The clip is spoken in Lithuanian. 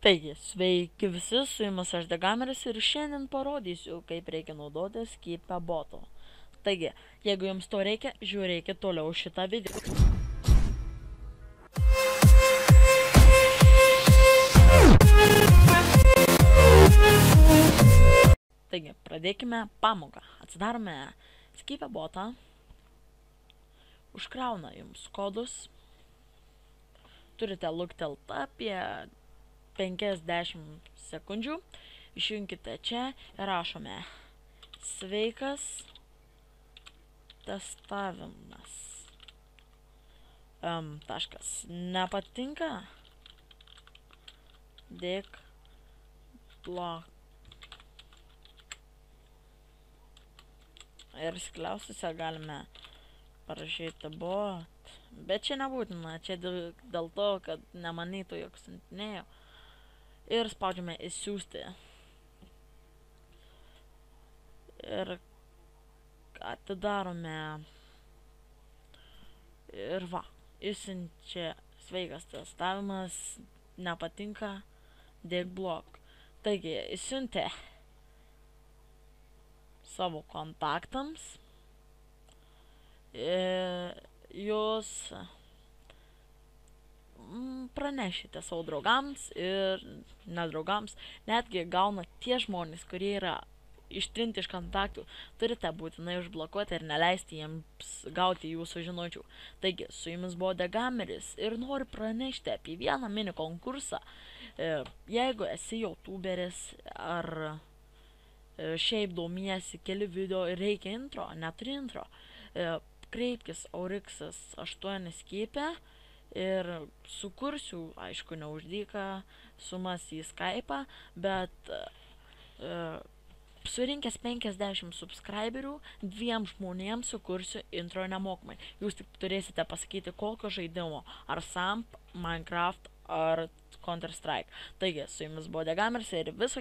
Taigi, sveiki visi, su jumis aš Degameris ir šiandien parodysiu, kaip reikia naudotis Keep a Bottle. Taigi, jeigu jums to reikia, žiūrėkit toliau šitą video. Taigi, pradėkime pamoką. Atsidarome Keep a Bottle. Užkrauna jums kodus. Turite luktelt apie 50 sekundžių. Išjunkite čia ir rašome sveikas testavimas. Taškas nepatinka. Dėk blok. Ir skliausiuose galime parašyti bot. Bet čia nebūtina, čia dėl to, kad nemanytų, jog siuntinėjo. Ir spaudžiame įsiųsti. Ir atidarome. Ir va, išsiunčia sveikas testavimas, nepatinka, dėk blok. Taigi, įsiuntė savo kontaktams. Jūs pranešite savo draugams ir nedraugams, netgi gauna tie žmonės, kurie yra ištrinti iš kontaktų, turite būtinai užblokuoti ir neleisti jiems gauti jūsų žinučių. Taigi, su jumis buvo Degameris ir noriu pranešti apie vieną mini konkursą. Jeigu esi youtuberis ar šiaip domiesi keli video ir reikia intro, neturi intro, kreipkis Aurixas 8 Skype ir sukursiu, aišku, ne už dyką sumas į Skype'ą, bet surinkęs 50 subscriberių, 2 žmonėms sukursiu intro nemokamai. Jūs tik turėsite pasakyti, kokio žaidimo, ar Samp, Minecraft, ar Counter Strike. Taigi, su jumis buvo Degameris ir viso gero.